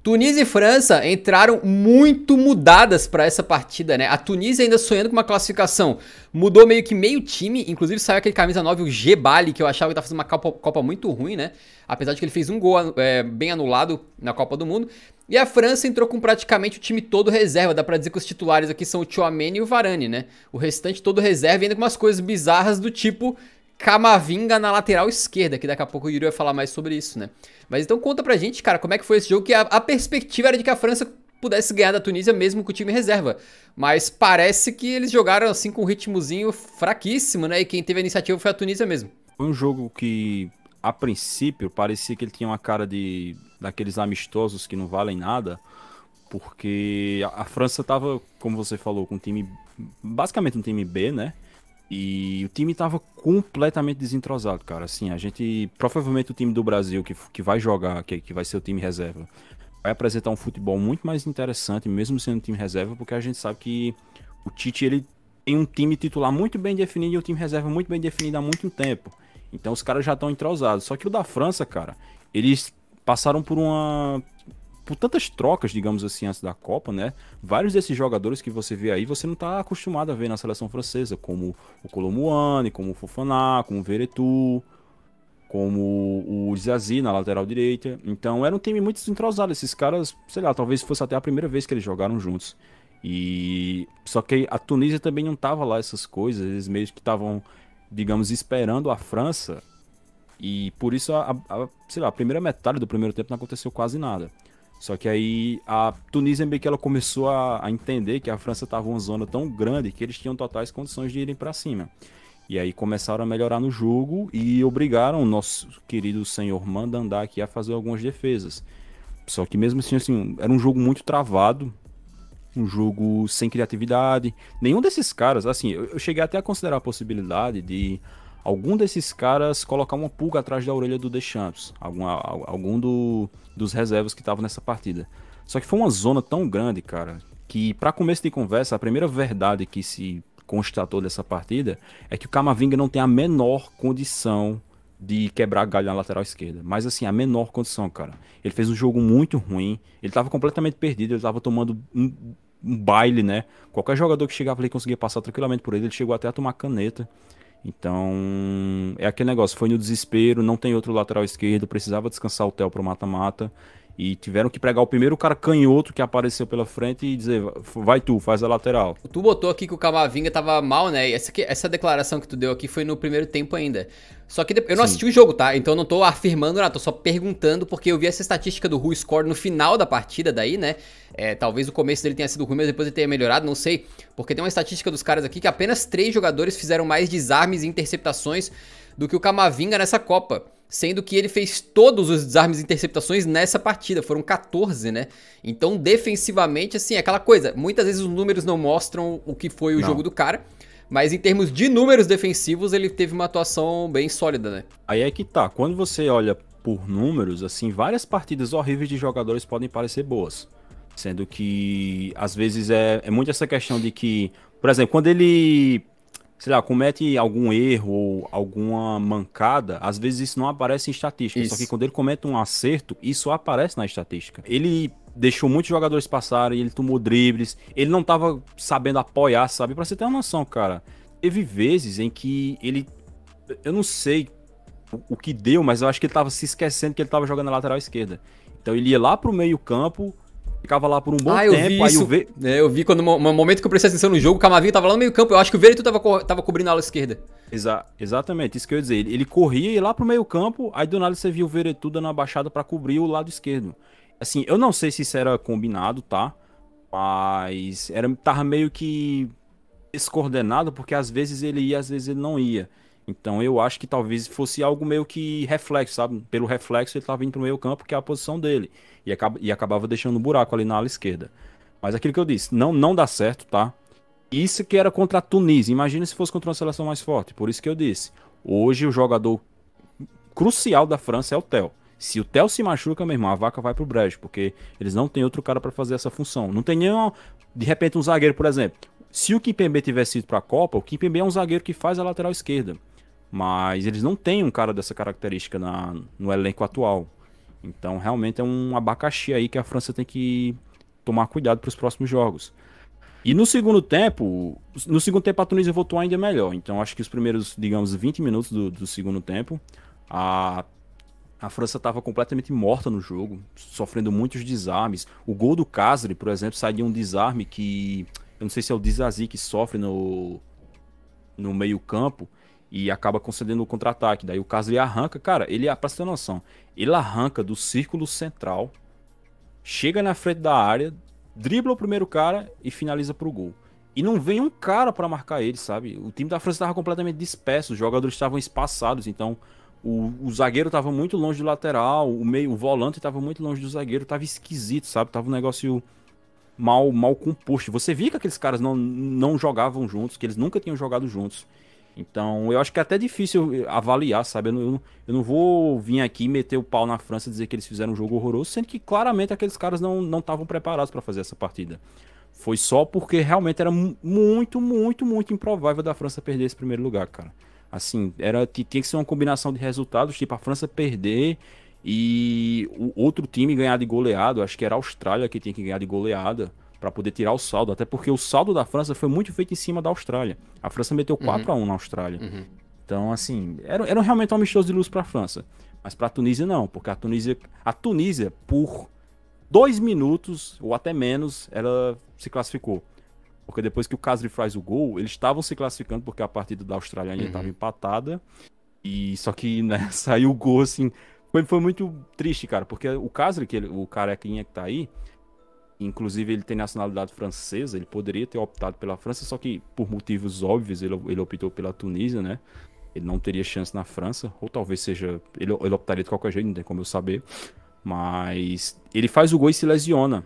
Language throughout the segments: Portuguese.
Tunísia e França entraram muito mudadas para essa partida, né? A Tunísia ainda sonhando com uma classificação, mudou meio que meio time, inclusive saiu aquele camisa 9, o Gebali, que eu achava que tá fazendo uma Copa muito ruim, né? Apesar de que ele fez um gol bem anulado na Copa do Mundo. E a França entrou com praticamente o time todo reserva, dá pra dizer que os titulares aqui são o Tchouaméni e o Varane, né? O restante todo reserva e ainda com umas coisas bizarras do tipo Camavinga na lateral esquerda, que daqui a pouco o Yuri vai falar mais sobre isso, né? Mas então conta pra gente, cara, como é que foi esse jogo, que a perspectiva era de que a França pudesse ganhar da Tunísia mesmo com o time reserva. Mas parece que eles jogaram assim com um ritmozinho fraquíssimo, né? E quem teve a iniciativa foi a Tunísia mesmo. Foi um jogo que, a princípio, parecia que ele tinha uma cara daqueles amistosos que não valem nada, porque a França tava, como você falou, com um time, basicamente um time B, né? E o time tava completamente desentrosado, cara. Assim, a gente, provavelmente o time do Brasil que vai jogar, que vai ser o time reserva, vai apresentar um futebol muito mais interessante, mesmo sendo um time reserva, porque a gente sabe que o Tite, ele tem um time titular muito bem definido e o time reserva muito bem definido há muito tempo. Então os caras já estão entrosados. Só que o da França, cara, eles passaram por tantas trocas, digamos assim, antes da Copa, né? Vários desses jogadores que você vê aí, você não tá acostumado a ver na seleção francesa, como o Kolo Muani, como o Fofana, como o Veretout, como o Zazie na lateral direita. Então era um time muito desentrosado. Esses caras, sei lá, talvez fosse até a primeira vez que eles jogaram juntos. E só que a Tunísia também não tava lá essas coisas, eles meio que estavam, digamos, esperando a França. E por isso sei lá, a primeira metade do primeiro tempo não aconteceu quase nada. Só que aí a Tunísia meio que ela começou a entender que a França estava uma zona tão grande que eles tinham totais condições de irem para cima. E aí começaram a melhorar no jogo e obrigaram o nosso querido senhor Mandanda aqui a fazer algumas defesas. Só que mesmo assim, era um jogo muito travado, um jogo sem criatividade. Nenhum desses caras, assim, eu cheguei até a considerar a possibilidade de algum desses caras colocar uma pulga atrás da orelha do Deschamps, algum dos reservas que estavam nessa partida. Só que foi uma zona tão grande, cara, que para começo de conversa, a primeira verdade que se constatou dessa partida é que o Camavinga não tem a menor condição de quebrar galho na lateral esquerda. Mas assim, a menor condição, cara. Ele fez um jogo muito ruim, ele tava completamente perdido, ele tava tomando um baile, né? Qualquer jogador que chegava ali conseguia passar tranquilamente por ele chegou até a tomar caneta. Então, é aquele negócio, foi no desespero, não tem outro lateral esquerdo, precisava descansar o Theo pro mata-mata, e tiveram que pregar o primeiro cara canhoto que apareceu pela frente e dizer, vai tu, faz a lateral. Tu botou aqui que o Camavinga tava mal, né? E essa declaração que tu deu aqui foi no primeiro tempo ainda. Só que eu não assisti o jogo, tá? Então eu não tô afirmando nada, tô só perguntando, porque eu vi essa estatística do WhoScored no final da partida daí, né? Talvez o começo dele tenha sido ruim, mas depois ele tenha melhorado, não sei. Porque tem uma estatística dos caras aqui que apenas 3 jogadores fizeram mais desarmes e interceptações do que o Camavinga nessa Copa. Sendo que ele fez todos os desarmes e interceptações nessa partida, foram 14, né? Então, defensivamente, assim, é aquela coisa, muitas vezes os números não mostram o que foi o jogo do cara, mas em termos de números defensivos, ele teve uma atuação bem sólida, né? Aí é que tá, quando você olha por números, assim, várias partidas horríveis de jogadores podem parecer boas. Sendo que, às vezes, é muito essa questão de que, por exemplo, quando ele, sei lá, comete algum erro ou alguma mancada, às vezes isso não aparece em estatística. Só que quando ele comete um acerto, isso aparece na estatística. Ele deixou muitos jogadores passarem, ele tomou dribles, ele não tava sabendo apoiar, sabe? Pra você ter uma noção, cara, teve vezes em que ele, eu não sei o que deu, mas eu acho que ele tava se esquecendo que ele tava jogando na lateral esquerda. Então ele ia lá pro meio campo, ficava lá por um bom tempo, vi isso. Eu vi quando no momento que eu prestei atenção no jogo, o Camavinga tava lá no meio campo. Eu acho que o Veretout tava cobrindo a ala esquerda. Exatamente, isso que eu ia dizer. Ele corria, ia lá pro meio campo, aí do nada você viu o Veretout dando uma baixada pra cobrir o lado esquerdo. Assim, eu não sei se isso era combinado, tá? Mas tava meio que descoordenado, porque às vezes ele ia, às vezes ele não ia. Então eu acho que talvez fosse algo meio que reflexo, sabe? Pelo reflexo ele tava indo pro meio campo, que é a posição dele. E acabava deixando um buraco ali na ala esquerda. Mas aquilo que eu disse, não dá certo, tá? Isso que era contra a Tunísia. Imagina se fosse contra uma seleção mais forte. Por isso que eu disse. Hoje o jogador crucial da França é o Theo. Se o Theo se machuca, meu irmão, a vaca vai pro brejo. Porque eles não têm outro cara pra fazer essa função. Não tem nenhum, de repente, um zagueiro, por exemplo. Se o Kimpembe tivesse ido pra Copa, o Kimpembe é um zagueiro que faz a lateral esquerda. Mas eles não têm um cara dessa característica no elenco atual. Então, realmente é um abacaxi aí que a França tem que tomar cuidado para os próximos jogos. E no segundo tempo a Tunísia voltou ainda melhor. Então, acho que os primeiros, digamos, 20 minutos do segundo tempo, a, a França estava completamente morta no jogo, sofrendo muitos desarmes. O gol do Casri, por exemplo, sai de um desarme que, eu não sei se é o Dizazi que sofre no meio-campo e acaba concedendo o contra-ataque. Daí o Casri arranca, cara, pra você ter noção, ele arranca do círculo central, chega na frente da área, dribla o primeiro cara e finaliza pro gol. E não vem um cara pra marcar ele, sabe? O time da França estava completamente disperso, os jogadores estavam espaçados, então o zagueiro estava muito longe do lateral, o volante estava muito longe do zagueiro, estava esquisito, sabe? Tava um negócio mal composto. Você via que aqueles caras não jogavam juntos, que eles nunca tinham jogado juntos. Então, eu acho que é até difícil avaliar, sabe? Eu não vou vir aqui e meter o pau na França e dizer que eles fizeram um jogo horroroso, sendo que claramente aqueles caras não estavam preparados para fazer essa partida. Foi só porque realmente era muito, muito, muito improvável da França perder esse primeiro lugar, cara. Assim, tinha que ser uma combinação de resultados, tipo a França perder e o outro time ganhar de goleada. Acho que era a Austrália que tinha que ganhar de goleada para poder tirar o saldo, até porque o saldo da França foi muito feito em cima da Austrália. A França meteu 4-1 na Austrália. Então, assim, era realmente um amistoso de luz para a França. Mas para a Tunísia não, porque a Tunísia por 2 minutos ou até menos, ela se classificou. Porque depois que o Casri faz o gol, eles estavam se classificando porque a partida da Austrália ainda estava empatada. E só que, né, saiu o gol assim. Foi muito triste, cara, porque o Casri, o carequinha que tá aí, inclusive ele tem nacionalidade francesa, ele poderia ter optado pela França, só que por motivos óbvios ele optou pela Tunísia, né? Ele não teria chance na França, ou talvez seja, ele optaria de qualquer jeito, não tem como eu saber. Mas ele faz o gol e se lesiona.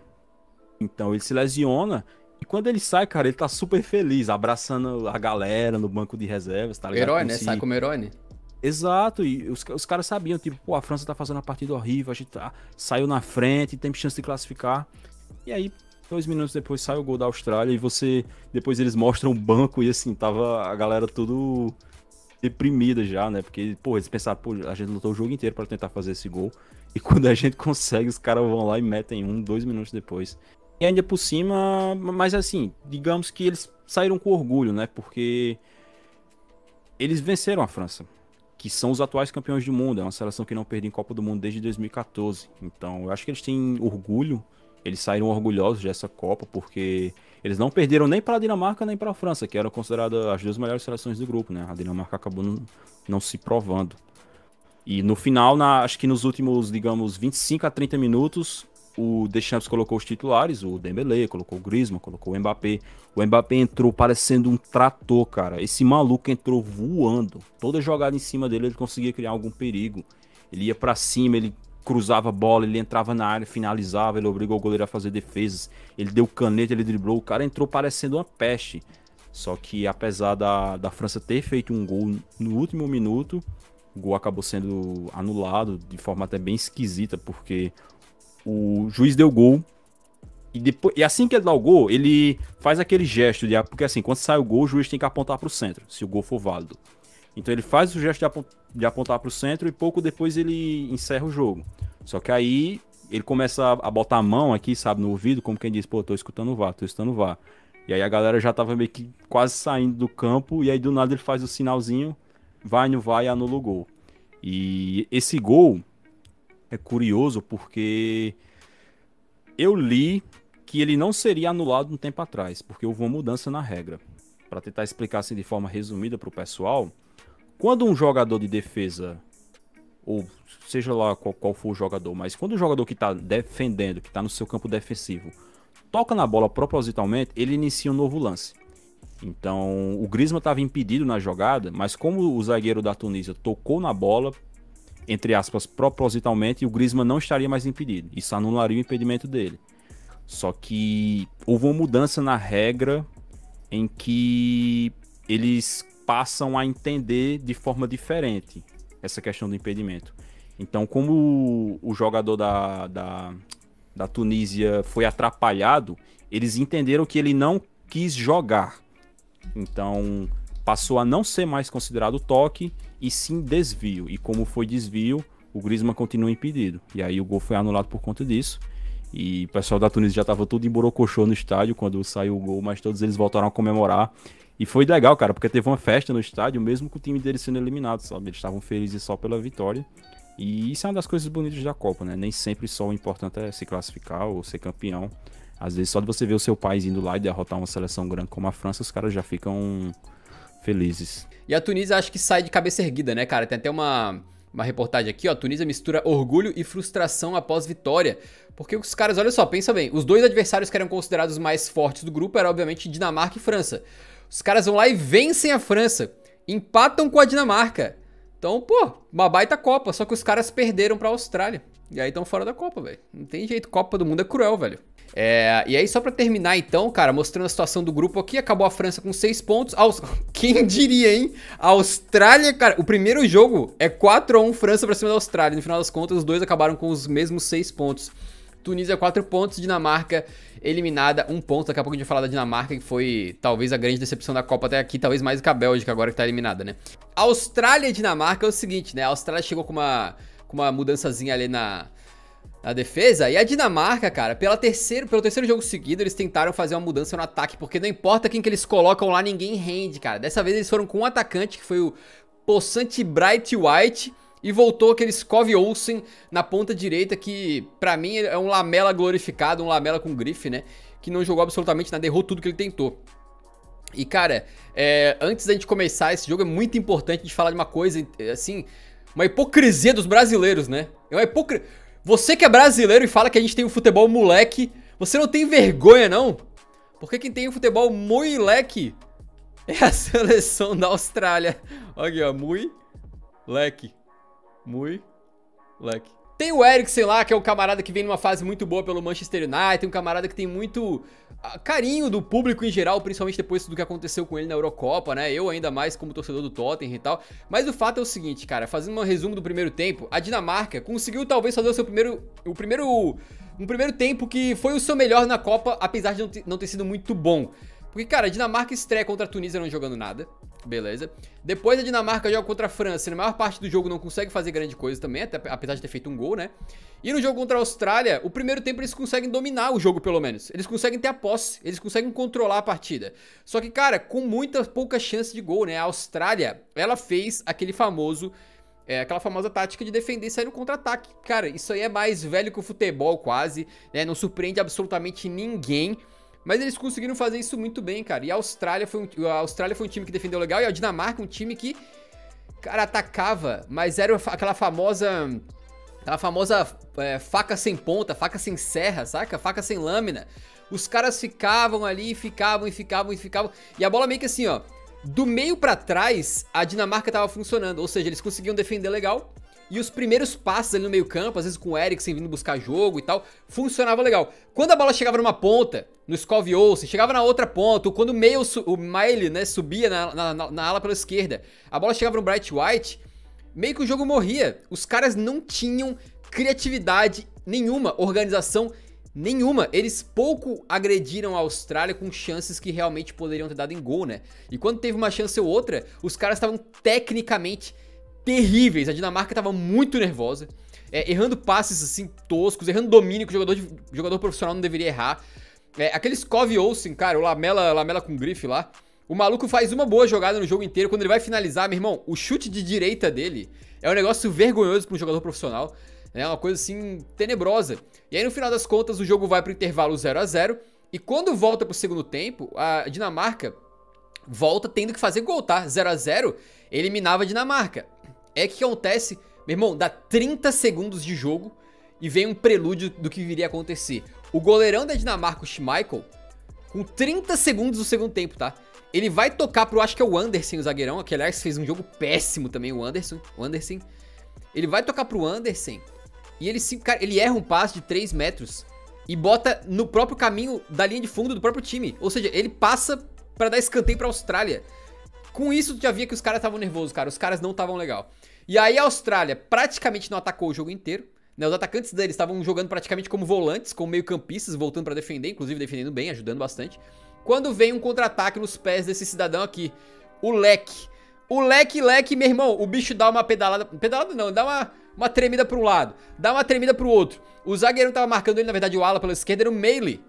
Então ele se lesiona e quando ele sai, cara, ele tá super feliz, abraçando a galera no banco de reservas, tá ligado? Herói, né? Sai como herói, né? Exato, e os caras sabiam, tipo, pô, a França tá fazendo uma partida horrível, a gente saiu na frente, tem chance de classificar. E aí, 2 minutos depois sai o gol da Austrália e depois eles mostram o banco e assim, tava a galera tudo deprimida já, né? Porque, pô, eles pensaram, pô, a gente lutou o jogo inteiro pra tentar fazer esse gol. E quando a gente consegue, os caras vão lá e metem 2 minutos depois. E ainda por cima, mas assim, digamos que eles saíram com orgulho, né? Porque eles venceram a França, que são os atuais campeões do mundo. É uma seleção que não perde em Copa do Mundo desde 2014. Então, eu acho que eles têm orgulho. Eles saíram orgulhosos dessa Copa, porque eles não perderam nem para a Dinamarca nem para a França, que eram consideradas as 2 melhores seleções do grupo, né? A Dinamarca acabou não se provando. E no final, acho que nos últimos, digamos, 25 a 30 minutos, o Deschamps colocou os titulares, o Dembélé, colocou o Griezmann, colocou o Mbappé. O Mbappé entrou parecendo um trator, cara. Esse maluco entrou voando. Toda jogada em cima dele, ele conseguia criar algum perigo. Ele ia pra cima, ele cruzava a bola, ele entrava na área, finalizava, ele obrigou o goleiro a fazer defesas. Ele deu caneta, ele driblou. O cara entrou parecendo uma peste. Só que apesar da França ter feito um gol no último minuto, o gol acabou sendo anulado de forma até bem esquisita, porque o juiz deu gol e assim que ele dá o gol, ele faz aquele gesto porque assim, quando sai o gol, o juiz tem que apontar para o centro, se o gol for válido. Então ele faz o gesto de apontar para o centro e pouco depois ele encerra o jogo. Só que aí ele começa a botar a mão aqui, sabe, no ouvido, como quem diz, pô, tô escutando o VAR, tô escutando o VAR. E aí a galera já tava meio que quase saindo do campo, e aí do nada ele faz o sinalzinho, vai no VAR e anula o gol. E esse gol é curioso porque eu li que ele não seria anulado um tempo atrás, porque houve uma mudança na regra. Para tentar explicar assim de forma resumida para o pessoal, quando um jogador de defesa, ou seja lá qual for o jogador, mas quando o jogador que está defendendo, que está no seu campo defensivo, toca na bola propositalmente, ele inicia um novo lance. Então, o Griezmann estava impedido na jogada, mas como o zagueiro da Tunísia tocou na bola, entre aspas, propositalmente, o Griezmann não estaria mais impedido. Isso anularia o impedimento dele. Só que houve uma mudança na regra em que eles passam a entender de forma diferente essa questão do impedimento. Então, como o jogador da Tunísia foi atrapalhado, eles entenderam que ele não quis jogar. Então, passou a não ser mais considerado toque e sim desvio. E como foi desvio, o Griezmann continua impedido. E aí o gol foi anulado por conta disso. E o pessoal da Tunísia já tava tudo em borocochô no estádio quando saiu o gol, mas todos eles voltaram a comemorar. E foi legal, cara, porque teve uma festa no estádio, mesmo com o time deles sendo eliminado, sabe? Eles estavam felizes só pela vitória. E isso é uma das coisas bonitas da Copa, né? Nem sempre só o importante é se classificar ou ser campeão. Às vezes só de você ver o seu país indo lá e derrotar uma seleção grande como a França, os caras já ficam felizes. E a Tunísia acho que sai de cabeça erguida, né, cara? Tem até uma reportagem aqui, ó. A Tunísia mistura orgulho e frustração após vitória. Porque os caras, olha só, pensa bem. Os dois adversários que eram considerados mais fortes do grupo eram, obviamente, Dinamarca e França. Os caras vão lá e vencem a França. Empatam com a Dinamarca. Então, pô, uma baita Copa. Só que os caras perderam pra Austrália. E aí estão fora da Copa, velho. Não tem jeito. Copa do Mundo é cruel, velho. E aí, só pra terminar então, cara, mostrando a situação do grupo aqui, acabou a França com 6 pontos. Quem diria, hein? A Austrália, cara, o primeiro jogo é 4-1 França pra cima da Austrália. No final das contas, os dois acabaram com os mesmos 6 pontos. Tunísia 4 pontos, Dinamarca eliminada 1 ponto. Daqui a pouco a gente vai falar da Dinamarca, que foi talvez a grande decepção da Copa até aqui, talvez mais do que a Bélgica agora que tá eliminada, né? Austrália e Dinamarca é o seguinte, né? A Austrália chegou com uma mudançazinha ali na defesa, e a Dinamarca, cara, pelo terceiro jogo seguido, eles tentaram fazer uma mudança no ataque, porque não importa quem que eles colocam lá, ninguém rende, cara. Dessa vez eles foram com um atacante, que foi o Possante Bright White, e voltou aquele Skov Olsen na ponta direita, que pra mim é um Lamela glorificado, um Lamela com grife, né, que não jogou absolutamente nada, errou tudo que ele tentou. E, cara, antes da gente começar esse jogo, é muito importante a gente falar de uma coisa, assim, uma hipocrisia dos brasileiros, né? É uma hipocrisia. Você que é brasileiro e fala que a gente tem um futebol moleque, você não tem vergonha, não? Porque quem tem um futebol moleque é a seleção da Austrália. Olha aqui, ó, moleque. Tem o Eriksen lá, que é o camarada que vem numa fase muito boa pelo Manchester United, tem um camarada que tem muito carinho do público em geral, principalmente depois do que aconteceu com ele na Eurocopa, né? Eu ainda mais como torcedor do Tottenham e tal. Mas o fato é o seguinte, cara, fazendo um resumo do primeiro tempo, a Dinamarca conseguiu talvez fazer o seu primeiro tempo que foi o seu melhor na Copa, apesar de não ter sido muito bom. Porque, cara, a Dinamarca estreia contra a Tunísia não jogando nada, beleza. Depois a Dinamarca joga contra a França, na maior parte do jogo não consegue fazer grande coisa também, até, apesar de ter feito um gol, né. E no jogo contra a Austrália, o primeiro tempo eles conseguem dominar o jogo pelo menos. Eles conseguem ter a posse, eles conseguem controlar a partida. Só que, cara, com pouca chance de gol, né. A Austrália, ela fez aquela famosa tática de defender e sair no contra-ataque. Cara, isso aí é mais velho que o futebol quase, né, não surpreende absolutamente ninguém. Mas eles conseguiram fazer isso muito bem, cara. E a Austrália foi um time que defendeu legal. E a Dinamarca um time que, cara, atacava, mas era aquela famosa faca sem ponta, faca sem serra, saca? Faca sem lâmina. Os caras ficavam ali, ficavam. E a bola meio que assim, ó, do meio pra trás, a Dinamarca tava funcionando. Ou seja, eles conseguiam defender legal. E os primeiros passes ali no meio campo, às vezes com o Eriksen vindo buscar jogo e tal, funcionava legal. Quando a bola chegava numa ponta, no Skov Olsen, chegava na outra ponta, ou quando o Miley, né, subia na ala pela esquerda, a bola chegava no Bright White, meio que o jogo morria. Os caras não tinham criatividade nenhuma, organização nenhuma. Eles pouco agrediram a Austrália com chances que realmente poderiam ter dado em gol, né? E quando teve uma chance ou outra, os caras estavam tecnicamente terríveis. A Dinamarca tava muito nervosa, errando passes assim toscos, errando domínio que o jogador profissional não deveria errar. Aquele Skov Olsen, cara, o Lamela com grife lá, o maluco faz uma boa jogada no jogo inteiro. Quando ele vai finalizar, meu irmão, o chute de direita dele é um negócio vergonhoso para um jogador profissional. É uma coisa assim tenebrosa. E aí no final das contas o jogo vai pro intervalo 0-0. E quando volta pro segundo tempo, a Dinamarca volta tendo que fazer gol, tá? 0-0, eliminava a Dinamarca. É que acontece, meu irmão, dá 30 segundos de jogo e vem um prelúdio do que viria a acontecer. O goleirão da Dinamarca, o Schmeichel, com 30 segundos do segundo tempo, tá? Ele vai tocar pro, acho que é o Andersen, o zagueirão, que aliás fez um jogo péssimo também, o Andersen. Ele vai tocar pro Andersen e ele erra um passe de 3 metros e bota no próprio caminho da linha de fundo do próprio time. Ou seja, ele passa pra dar escanteio pra Austrália. Com isso, tu já via que os caras estavam nervosos, cara. Os caras não estavam legal. E aí a Austrália praticamente não atacou o jogo inteiro, né? Os atacantes deles estavam jogando praticamente como volantes, como meio campistas, voltando pra defender, inclusive defendendo bem, ajudando bastante. Quando vem um contra-ataque nos pés desse cidadão aqui, o Leque. O Leque, meu irmão, o bicho dá uma pedalada... Pedalada não, dá uma tremida para um lado, dá uma tremida para o outro. O zagueiro não tava marcando ele, na verdade o ala pela esquerda era o Meili.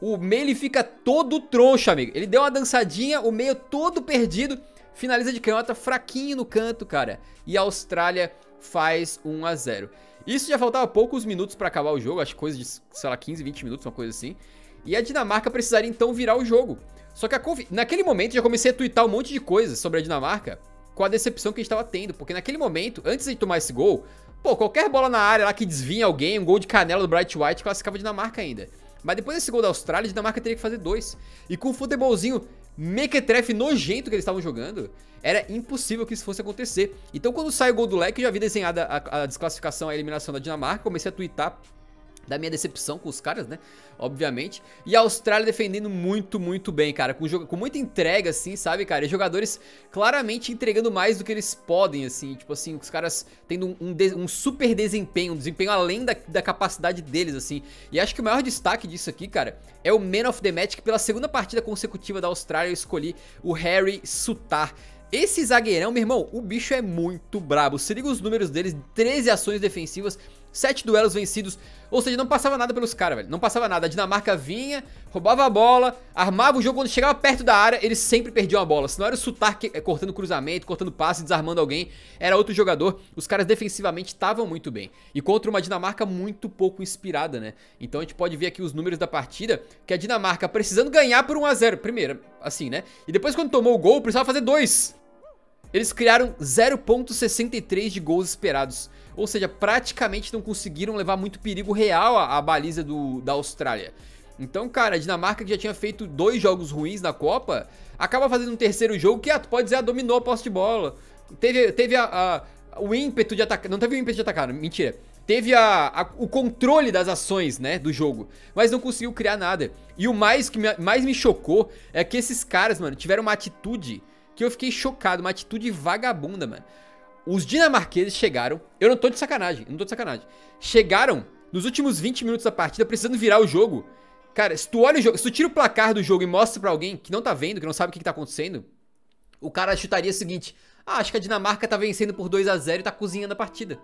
O Meili fica todo troncho, amigo. Ele deu uma dançadinha, o meio todo perdido, finaliza de canhota, fraquinho no canto, cara. E a Austrália faz 1 a 0. Isso já faltava poucos minutos pra acabar o jogo, acho que coisa de, sei lá, 15, 20 minutos, uma coisa assim. E a Dinamarca precisaria então virar o jogo. Só que naquele momento já comecei a twittar um monte de coisas sobre a Dinamarca com a decepção que a gente tava tendo. Porque naquele momento, antes de tomar esse gol, pô, qualquer bola na área lá que desvia alguém, um gol de canela do Bright White, classificava a Dinamarca ainda. Mas depois desse gol da Austrália, a Dinamarca teria que fazer 2. E com o futebolzinho mequetrefe nojento que eles estavam jogando, era impossível que isso fosse acontecer. Então quando sai o gol do Leque, eu já vi desenhada a desclassificação, a eliminação da Dinamarca, comecei a twittar da minha decepção com os caras, né, obviamente. E a Austrália defendendo muito, muito bem, cara, com muita entrega, assim, sabe, cara, e jogadores claramente entregando mais do que eles podem, assim, tipo assim, os caras tendo um super desempenho, um desempenho além da capacidade deles, assim. E acho que o maior destaque disso aqui, cara, é o Man of the Match, que pela segunda partida consecutiva da Austrália eu escolhi o Harry Sutar. Esse zagueirão, meu irmão, o bicho é muito brabo. Se liga os números deles, 13 ações defensivas, 7 duelos vencidos. Ou seja, não passava nada pelos caras, velho. Não passava nada. A Dinamarca vinha, roubava a bola, armava o jogo. Quando chegava perto da área, eles sempre perdiam a bola. Se não era o Sutar cortando cruzamento, cortando passe, desarmando alguém, era outro jogador. Os caras defensivamente estavam muito bem. E contra uma Dinamarca muito pouco inspirada, né? Então a gente pode ver aqui os números da partida, que a Dinamarca precisando ganhar por 1 a 0. Primeiro, assim, né? E depois quando tomou o gol, precisava fazer 2. Eles criaram 0.63 de gols esperados. Ou seja, praticamente não conseguiram levar muito perigo real à baliza da Austrália. Então, cara, a Dinamarca, que já tinha feito 2 jogos ruins na Copa, acaba fazendo um terceiro jogo que, tu pode dizer, dominou a posse de bola. Teve o ímpeto de atacar. Não teve o ímpeto de atacar, mentira. Teve o controle das ações, né, do jogo, mas não conseguiu criar nada. E o mais que mais me chocou é que esses caras, mano, tiveram uma atitude que eu fiquei chocado, uma atitude vagabunda, mano. Os dinamarqueses chegaram, eu não tô de sacanagem, chegaram nos últimos 20 minutos da partida precisando virar o jogo. Cara, se tu olha o jogo, se tu tira o placar do jogo e mostra pra alguém que não tá vendo, que não sabe o que tá acontecendo, o cara chutaria o seguinte: acho que a Dinamarca tá vencendo por 2 a 0 e tá cozinhando a partida.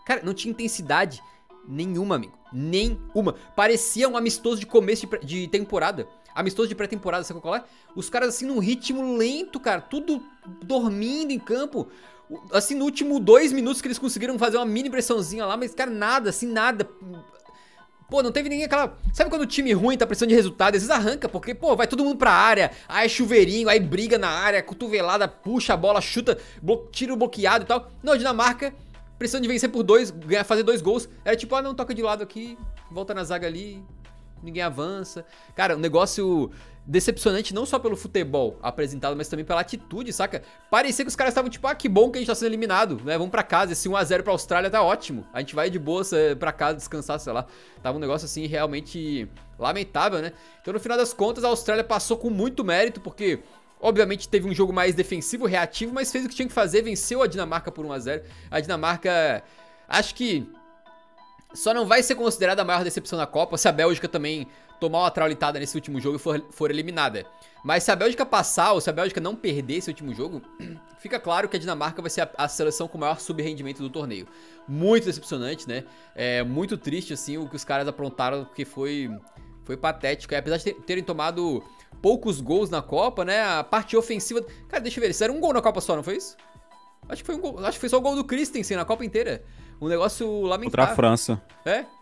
Cara, não tinha intensidade nenhuma, amigo, nenhuma. Parecia um amistoso de começo de temporada. Amistoso de pré-temporada, sabe qual é? Os caras assim num ritmo lento, cara, tudo dormindo em campo. Assim, no último 2 minutos que eles conseguiram fazer uma mini pressãozinha lá, mas, cara, nada, assim, nada. Pô, não teve ninguém aquela... Sabe quando o time ruim tá precisando de resultado? Às vezes arranca, porque, pô, vai todo mundo pra área, aí é chuveirinho, aí briga na área, cotovelada, puxa a bola, chuta, tira o bloqueado e tal. Não, a Dinamarca, precisando de vencer por 2, fazer 2 gols, era tipo, não, toca de lado aqui, volta na zaga ali... Ninguém avança. Cara, um negócio decepcionante não só pelo futebol apresentado, mas também pela atitude, saca? Parecia que os caras estavam tipo, que bom que a gente tá sendo eliminado, né? Vamos pra casa, esse 1 a 0 pra Austrália tá ótimo. A gente vai de boa pra casa descansar, sei lá. Tava um negócio assim realmente lamentável, né? Então no final das contas a Austrália passou com muito mérito, porque... Obviamente teve um jogo mais defensivo, reativo, mas fez o que tinha que fazer, venceu a Dinamarca por 1 a 0. A Dinamarca, acho que... Só não vai ser considerada a maior decepção da Copa se a Bélgica também tomar uma traulitada nesse último jogo e for eliminada. Mas se a Bélgica passar ou se a Bélgica não perder esse último jogo, fica claro que a Dinamarca vai ser a seleção com o maior subrendimento do torneio. Muito decepcionante, né? É muito triste, assim, o que os caras aprontaram, porque foi patético. E apesar de terem tomado poucos gols na Copa, né? A parte ofensiva... Cara, deixa eu ver, isso era um gol na Copa só, não foi isso? Acho que foi um gol, acho que foi só o gol do Christensen na Copa inteira. Um negócio lamentável. Contra a França.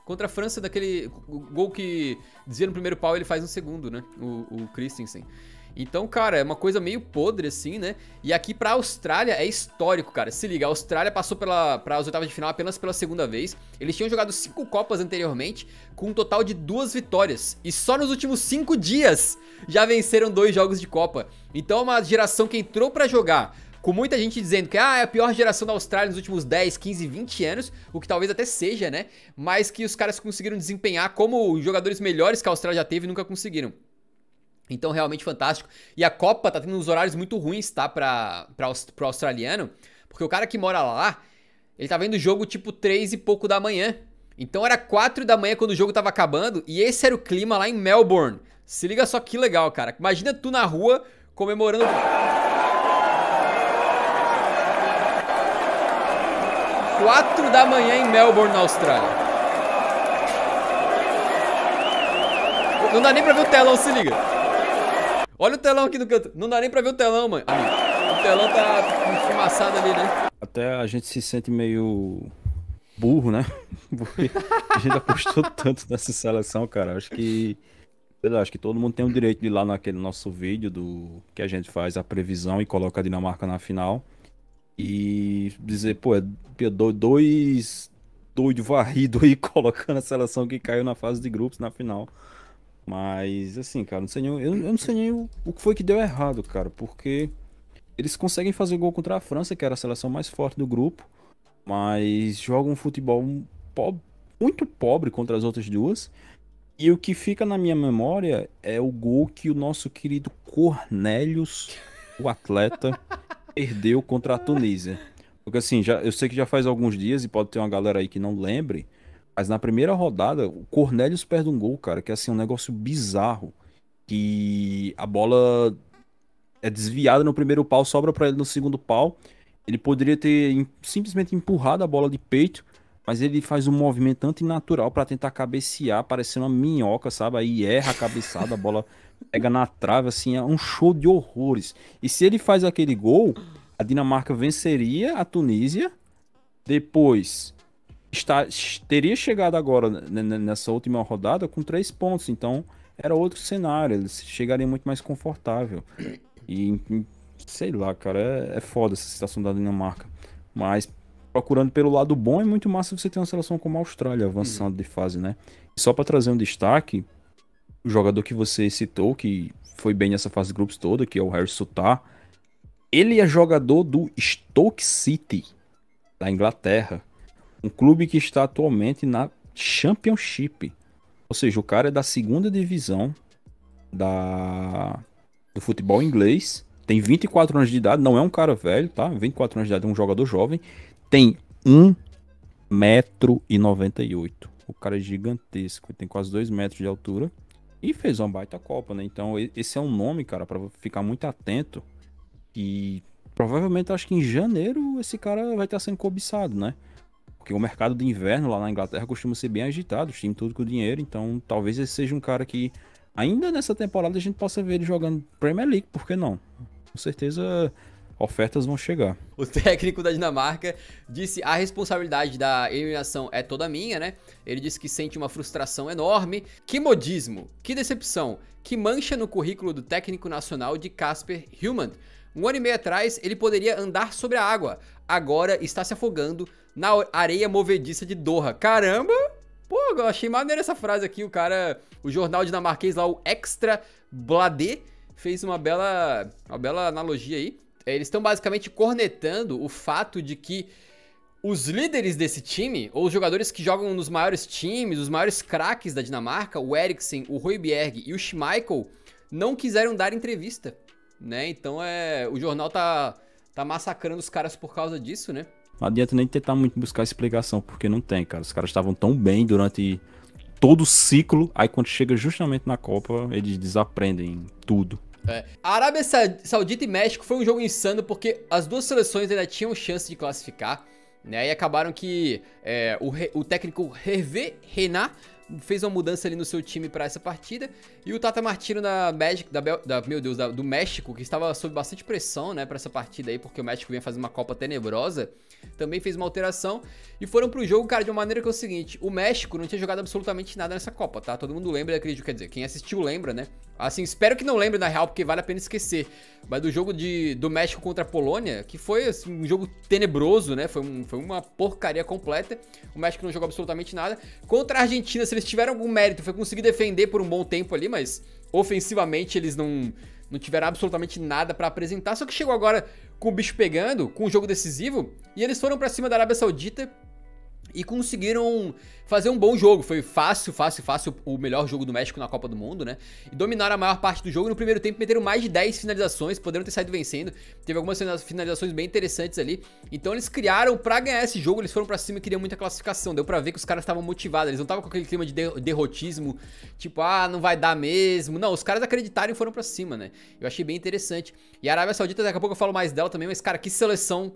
Contra a França, daquele gol que desvia no primeiro pau, ele faz no segundo, né? O Christensen. Então, cara, é uma coisa meio podre, assim, né? E aqui pra Austrália é histórico, cara. Se liga, a Austrália passou para as oitavas de final apenas pela segunda vez. Eles tinham jogado 5 Copas anteriormente, com um total de 2 vitórias. E só nos últimos 5 dias já venceram 2 jogos de Copa. Então é uma geração que entrou pra jogar... Com muita gente dizendo que é a pior geração da Austrália nos últimos 10, 15, 20 anos, o que talvez até seja, né? Mas que os caras conseguiram desempenhar como jogadores melhores que a Austrália já teve e nunca conseguiram. Então, realmente fantástico. E a Copa tá tendo uns horários muito ruins, tá? Pro australiano. Porque o cara que mora lá, ele tá vendo o jogo tipo 3 e pouco da manhã. Então era 4 da manhã quando o jogo tava acabando. E esse era o clima lá em Melbourne. Se liga só que legal, cara. Imagina tu na rua comemorando... 4 da manhã em Melbourne, na Austrália. Não dá nem pra ver o telão, se liga. Olha o telão aqui do canto. Não dá nem pra ver o telão, mano. O telão tá enfumaçado ali, né? Até a gente se sente meio burro, né? Porque a gente apostou tanto nessa seleção, cara. Acho que todo mundo tem o direito de ir lá naquele nosso vídeo do que a gente faz a previsão e coloca a Dinamarca na final e dizer, pô, é dois doido varrido aí colocando a seleção que caiu na fase de grupos na final. Mas assim, cara, eu não sei nem o que foi que deu errado, cara, porque eles conseguem fazer gol contra a França, que era a seleção mais forte do grupo, mas jogam um futebol muito pobre contra as outras duas. E o que fica na minha memória é o gol que o nosso querido Cornelius, o atleta, perdeu contra a Tunísia. Porque assim, eu sei que já faz alguns dias e pode ter uma galera aí que não lembre, mas na primeira rodada, o Cornelius perde um gol, cara, que é assim, um negócio bizarro. Que a bola é desviada no primeiro pau, sobra pra ele no segundo pau. Ele poderia ter simplesmente empurrado a bola de peito, mas ele faz um movimento antinatural pra tentar cabecear, parecendo uma minhoca, sabe? Aí erra a cabeçada, a bola pega na trave, assim, é um show de horrores. E se ele faz aquele gol, a Dinamarca venceria a Tunísia, depois teria chegado agora nessa última rodada com 3 pontos, então era outro cenário, eles chegariam muito mais confortável. E sei lá, cara, é foda essa situação da Dinamarca. Mas procurando pelo lado bom, é muito massa você ter uma seleção como a Austrália avançando de fase, né? E só pra trazer um destaque, o jogador que você citou, que foi bem nessa fase de grupos toda, que é o Harry Souttar, ele é jogador do Stoke City, da Inglaterra. Um clube que está atualmente na Championship. Ou seja, o cara é da segunda divisão do futebol inglês. Tem 24 anos de idade, não é um cara velho, tá? 24 anos de idade, é um jogador jovem. Tem 1,98 m. O cara é gigantesco, tem quase 2 metros de altura. E fez uma baita Copa, né? Então esse é um nome, cara, pra ficar muito atento. E provavelmente, acho que em janeiro, esse cara vai estar sendo cobiçado, né? Porque o mercado de inverno lá na Inglaterra costuma ser bem agitado, os times tudo com dinheiro, então talvez esse seja um cara que ainda nessa temporada a gente possa ver ele jogando Premier League, por que não? Com certeza ofertas vão chegar. O técnico da Dinamarca disse: a responsabilidade da eliminação é toda minha, né? Ele disse que sente uma frustração enorme. Que modismo, que decepção, que mancha no currículo do técnico nacional de Kasper Hjulmand. 1 ano e meio atrás, ele poderia andar sobre a água. Agora está se afogando na areia movediça de Doha. Caramba! Pô, eu achei maneiro essa frase aqui. O jornal dinamarquês lá, o Extra Bladet, fez uma bela analogia aí. Eles estão basicamente cornetando o fato de que os líderes desse time, ou os jogadores que jogam nos maiores times, os maiores craques da Dinamarca, o Eriksen, o Højbjerg e o Schmeichel, não quiseram dar entrevista, né? Então o jornal tá massacrando os caras por causa disso, né? Não adianta nem tentar muito buscar explicação, porque não tem, cara. Os caras estavam tão bem durante todo o ciclo, aí quando chega justamente na Copa, eles desaprendem tudo. A Arábia Saudita e México foi um jogo insano, porque as duas seleções ainda tinham chance de classificar, né? E acabaram que o técnico Hervé Renard fez uma mudança ali no seu time para essa partida, e o Tata Martino do México, que estava sob bastante pressão, né, para essa partida aí, porque o México vinha fazer uma Copa tenebrosa, também fez uma alteração e foram pro jogo, cara, de uma maneira que é o seguinte: o México não tinha jogado absolutamente nada nessa Copa, tá? Todo mundo lembra daquele jogo, quer dizer, quem assistiu lembra, né? Assim, espero que não lembre na real, porque vale a pena esquecer, mas do jogo do México contra a Polônia, que foi assim, um jogo tenebroso, né? Foi uma porcaria completa. O México não jogou absolutamente nada. Contra a Argentina, se eles tiveram algum mérito, foi conseguir defender por um bom tempo ali, mas ofensivamente eles não tiveram absolutamente nada pra apresentar. Só que chegou agora com o bicho pegando, com o jogo decisivo, e eles foram pra cima da Arábia Saudita e conseguiram fazer um bom jogo. Foi fácil o melhor jogo do México na Copa do Mundo, né? E dominaram a maior parte do jogo. No primeiro tempo meteram mais de 10 finalizações, poderiam ter saído vencendo. Teve algumas finalizações bem interessantes ali. Então eles criaram pra ganhar esse jogo, eles foram pra cima e queriam muita classificação. Deu pra ver que os caras estavam motivados, eles não estavam com aquele clima de derrotismo, tipo, não vai dar mesmo. Não, os caras acreditaram e foram pra cima, né? Eu achei bem interessante. E a Arábia Saudita, daqui a pouco eu falo mais dela também, mas cara, que seleção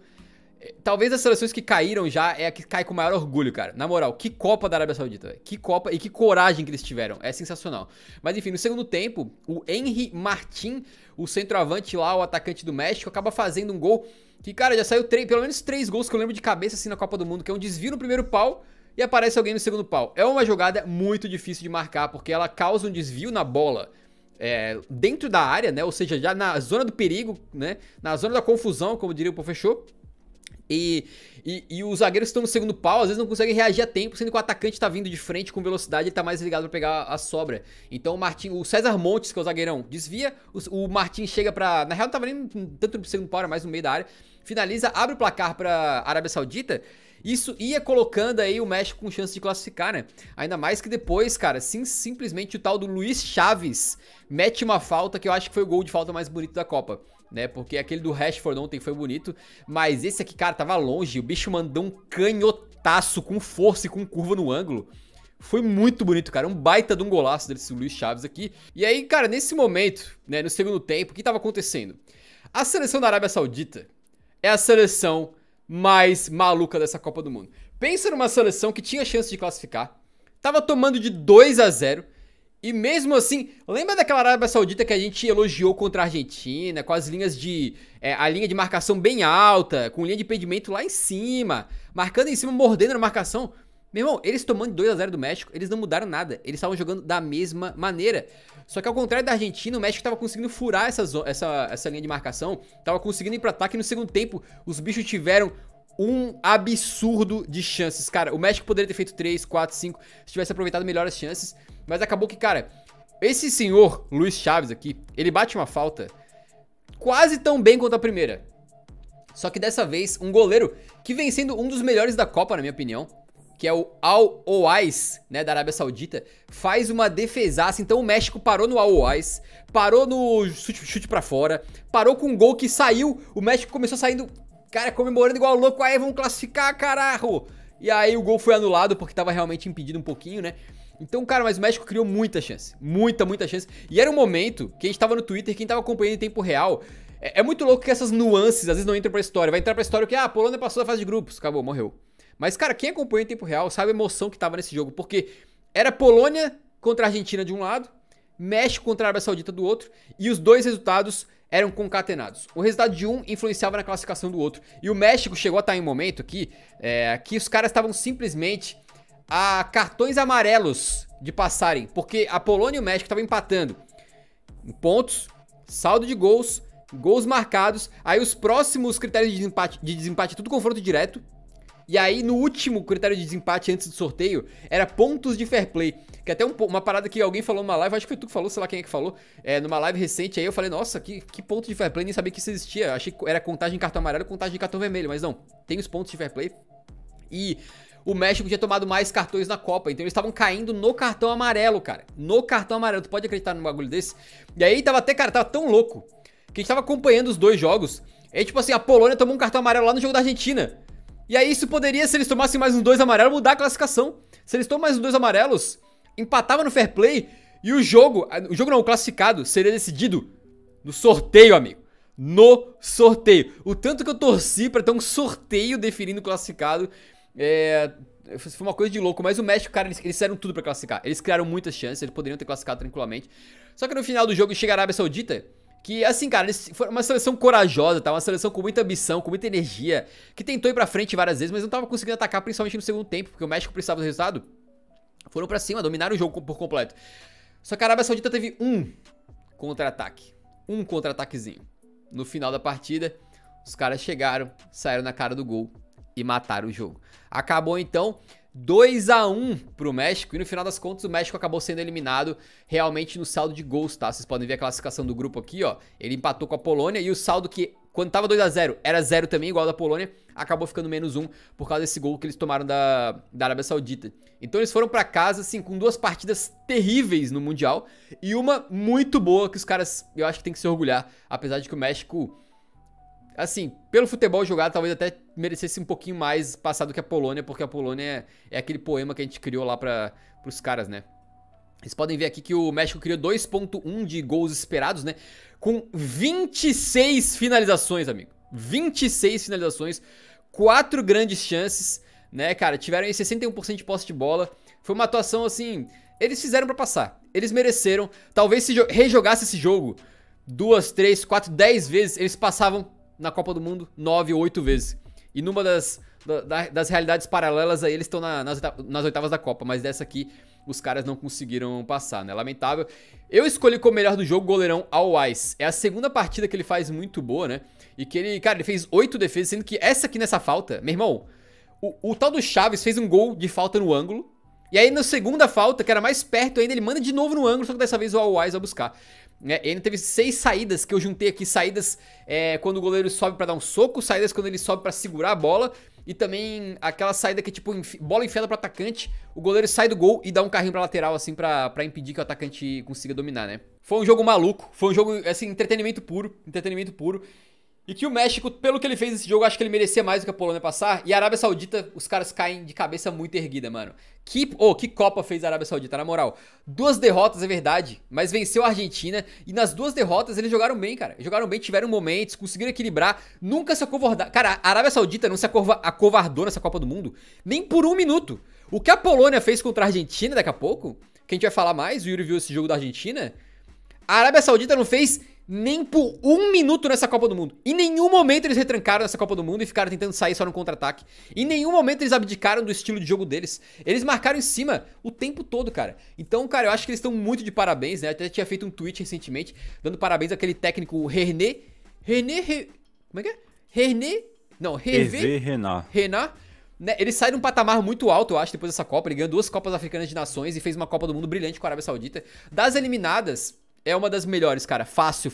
Talvez as seleções que caíram já é a que cai com maior orgulho, cara. Na moral, que Copa da Arábia Saudita, velho. Que Copa e que coragem que eles tiveram. É sensacional. Mas enfim, no segundo tempo, o Henry Martin, o centroavante lá, o atacante do México, acaba fazendo um gol que, cara, já saiu pelo menos 3 gols que eu lembro de cabeça assim na Copa do Mundo, que é um desvio no primeiro pau e aparece alguém no segundo pau. É uma jogada muito difícil de marcar, porque ela causa um desvio na bola dentro da área, né? Ou seja, já na zona do perigo, né? Na zona da confusão, como diria o professor. E os zagueiros que estão no segundo pau, às vezes não conseguem reagir a tempo, sendo que o atacante tá vindo de frente com velocidade, ele tá mais ligado pra pegar a sobra. Então o César Montes, que é o zagueirão, desvia, o Martin chega pra... Na real não tava nem tanto no segundo pau, era mais no meio da área. Finaliza, abre o placar pra Arábia Saudita. Isso ia colocando aí o México com chance de classificar, né? Ainda mais que depois, cara, simplesmente o tal do Luiz Chaves mete uma falta que eu acho que foi o gol de falta mais bonito da Copa, né? Porque aquele do Rashford ontem foi bonito, mas esse aqui, cara, tava longe. O bicho mandou um canhotaço com força e com curva no ângulo. Foi muito bonito, cara. Um baita de um golaço desse Luiz Chaves aqui. E aí, cara, nesse momento, né, no segundo tempo, o que tava acontecendo? A seleção da Arábia Saudita é a seleção mais maluca dessa Copa do Mundo. Pensa numa seleção que tinha chance de classificar, tava tomando de 2-0 e mesmo assim, lembra daquela Arábia Saudita que a gente elogiou contra a Argentina, com as linhas a linha de marcação bem alta, com linha de impedimento lá em cima, marcando em cima, mordendo na marcação? Meu irmão, eles tomando de 2-0 do México, eles não mudaram nada, eles estavam jogando da mesma maneira. Só que ao contrário da Argentina, o México tava conseguindo furar essa linha de marcação, tava conseguindo ir pro ataque. E no segundo tempo, os bichos tiveram um absurdo de chances. Cara, o México poderia ter feito 3, 4, 5, se tivesse aproveitado melhor as chances. Mas acabou que, cara, esse senhor Luiz Chaves aqui, ele bate uma falta quase tão bem quanto a primeira. Só que dessa vez, um goleiro que vem sendo um dos melhores da Copa, na minha opinião, que é o Al-Owais, né, da Arábia Saudita, faz uma defesaça. Então o México parou no Al-Owais, parou no chute pra fora, parou com um gol que saiu, o México começou saindo, cara, comemorando igual louco, aí vamos classificar, carajo! E aí o gol foi anulado porque tava realmente impedido um pouquinho, né? Então, cara, mas o México criou muita chance, muita chance. E era um momento que a gente tava no Twitter, quem tava acompanhando em tempo real, é muito louco que essas nuances às vezes não entram pra história. Vai entrar pra história que, a Polônia passou da fase de grupos, acabou, morreu. Mas, cara, quem acompanha em tempo real sabe a emoção que tava nesse jogo, porque era Polônia contra a Argentina de um lado, México contra a Arábia Saudita do outro, e os dois resultados eram concatenados. O resultado de um influenciava na classificação do outro. E o México chegou a estar em um momento aqui que os caras estavam simplesmente a cartões amarelos de passarem, porque a Polônia e o México estavam empatando em pontos, saldo de gols, gols marcados. Aí os próximos critérios de desempate tudo confronto direto. E aí, no último critério de desempate antes do sorteio, era pontos de fair play. Que até uma parada que alguém falou numa live, acho que foi tu que falou, sei lá quem é que falou, numa live recente, aí eu falei, nossa, que ponto de fair play, nem sabia que isso existia. Achei que era contagem de cartão amarelo, contagem de cartão vermelho, mas não, tem os pontos de fair play. E o México tinha tomado mais cartões na Copa, então eles estavam caindo no cartão amarelo, cara. No cartão amarelo, tu pode acreditar num bagulho desse? E aí tava tava tão louco, que a gente tava acompanhando os dois jogos, e tipo assim, a Polônia tomou um cartão amarelo lá no jogo da Argentina. E aí isso poderia, se eles tomassem mais uns 2 amarelos, mudar a classificação. Se eles tomam mais uns 2 amarelos, empatava no fair play e o jogo não, o classificado seria decidido no sorteio, amigo. No sorteio. O tanto que eu torci pra ter um sorteio definindo o classificado, foi uma coisa de louco. Mas o México, cara, eles fizeram tudo pra classificar. Eles criaram muitas chances, eles poderiam ter classificado tranquilamente. Só que no final do jogo chega a Arábia Saudita, que, assim, cara, eles foram uma seleção corajosa, tá? Uma seleção com muita ambição, com muita energia, que tentou ir pra frente várias vezes, mas não tava conseguindo atacar, principalmente no segundo tempo, porque o México precisava do resultado. Foram pra cima, dominaram o jogo por completo. Só que a Arábia Saudita teve um contra-ataque. Um contra-ataquezinho. No final da partida, os caras chegaram, saíram na cara do gol e mataram o jogo. Acabou, então, 2-1 pro México, e no final das contas o México acabou sendo eliminado realmente no saldo de gols, tá? Vocês podem ver a classificação do grupo aqui, ó. Ele empatou com a Polônia e o saldo que, quando tava 2-0, era 0 também, igual ao da Polônia, acabou ficando -1 por causa desse gol que eles tomaram da Arábia Saudita. Então eles foram pra casa, assim, com 2 partidas terríveis no Mundial e uma muito boa que os caras, eu acho que tem que se orgulhar, apesar de que o México, assim, pelo futebol jogado, talvez até merecesse um pouquinho mais passar do que a Polônia, porque a Polônia é aquele poema que a gente criou lá pros caras, né? Vocês podem ver aqui que o México criou 2.1 de gols esperados, né? Com 26 finalizações, amigo. 26 finalizações 4 grandes chances, né, cara? Tiveram aí 61% de posse de bola. Foi uma atuação, assim, eles fizeram pra passar. Eles mereceram. Talvez se rejogasse esse jogo 2, 3, 4, 10 vezes, eles passavam na Copa do Mundo 9 ou 8 vezes. E numa das realidades paralelas aí, eles estão nas oitavas da Copa. Mas dessa aqui, os caras não conseguiram passar, né? Lamentável. Eu escolhi como melhor do jogo o goleirão Al-Wais. É a segunda partida que ele faz muito boa, né? E que ele, cara, ele fez 8 defesas, sendo que essa aqui nessa falta, meu irmão, o tal do Chaves fez um gol de falta no ângulo. E aí na segunda falta, que era mais perto ainda, ele manda de novo no ângulo, só que dessa vez o Al-Wais vai buscar. Ele teve 6 saídas, que eu juntei aqui, saídas quando o goleiro sobe pra dar um soco, saídas quando ele sobe pra segurar a bola, e também aquela saída que tipo, bola enfiada pro atacante, o goleiro sai do gol e dá um carrinho pra lateral, assim, pra impedir que o atacante consiga dominar, né? Foi um jogo maluco, foi um jogo, assim, entretenimento puro, e que o México, pelo que ele fez nesse jogo, acho que ele merecia mais do que a Polônia passar. E a Arábia Saudita, os caras caem de cabeça muito erguida, mano. Que Copa fez a Arábia Saudita, na moral. 2 derrotas, é verdade, mas venceu a Argentina. E nas 2 derrotas eles jogaram bem, cara. Jogaram bem, tiveram momentos, conseguiram equilibrar. Nunca se acovardaram. Cara, a Arábia Saudita não se acovardou nessa Copa do Mundo. Nem por 1 minuto. O que a Polônia fez contra a Argentina daqui a pouco, que a gente vai falar mais, o Yuri viu esse jogo da Argentina. A Arábia Saudita não fez nem por 1 minuto nessa Copa do Mundo. Em nenhum momento eles retrancaram nessa Copa do Mundo e ficaram tentando sair só no contra-ataque. Em nenhum momento eles abdicaram do estilo de jogo deles. Eles marcaram em cima o tempo todo, cara. Então, cara, eu acho que eles estão muito de parabéns, né? Eu até tinha feito um tweet recentemente, dando parabéns àquele técnico René... Como é que é? Hervé Renard. Né? Ele sai de um patamar muito alto, eu acho, depois dessa Copa. Ele ganhou 2 Copas Africanas de Nações e fez uma Copa do Mundo brilhante com a Arábia Saudita. Das eliminadas, é uma das melhores, cara. Fácil.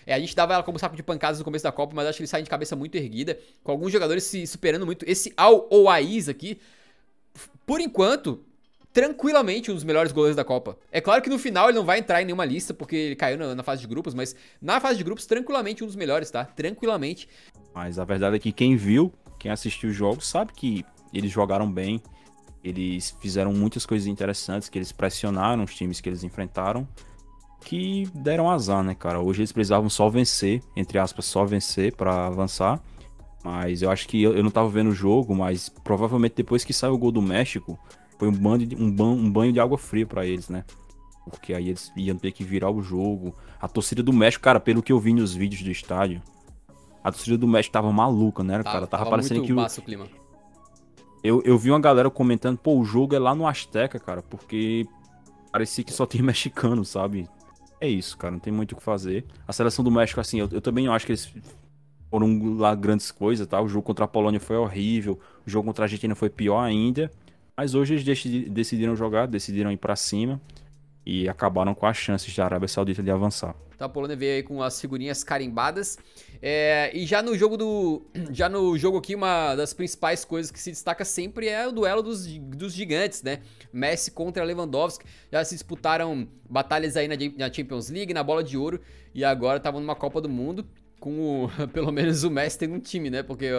A gente dava ela como saco de pancadas no começo da Copa, mas acho que ele sai de cabeça muito erguida, com alguns jogadores se superando muito. Esse Al-Wais aqui, por enquanto, tranquilamente um dos melhores goleiros da Copa. É claro que no final ele não vai entrar em nenhuma lista, porque ele caiu na fase de grupos, mas na fase de grupos, tranquilamente um dos melhores, tá? Tranquilamente. Mas a verdade é que quem viu, quem assistiu os jogos, sabe que eles jogaram bem, eles fizeram muitas coisas interessantes, que eles pressionaram os times que eles enfrentaram, que deram azar, né, cara? Hoje eles precisavam só vencer, entre aspas, só vencer pra avançar. Mas eu acho que eu não tava vendo o jogo, mas provavelmente depois que saiu o gol do México, foi um banho de água fria pra eles, né? Porque aí eles iam ter que virar o jogo. A torcida do México, cara, pelo que eu vi nos vídeos do estádio, a torcida do México tava maluca, né, cara? Tava parecendo que massa o clima. Eu vi uma galera comentando, pô, o jogo é lá no Azteca, cara, porque parecia que só tem mexicano, sabe? É isso, cara, não tem muito o que fazer. A seleção do México, assim, eu também não acho que eles foram lá grandes coisas, tá? O jogo contra a Polônia foi horrível, o jogo contra a Argentina foi pior ainda, mas hoje eles decidiram jogar, decidiram ir pra cima e acabaram com as chances da Arábia Saudita de avançar. Então a Polônia veio aí com as figurinhas carimbadas. E já no jogo aqui, uma das principais coisas que se destaca sempre é o duelo dos gigantes, né? Messi contra Lewandowski. Já se disputaram batalhas aí na Champions League, na Bola de Ouro, e agora estavam numa Copa do Mundo. Pelo menos o Messi tem um time, né? Porque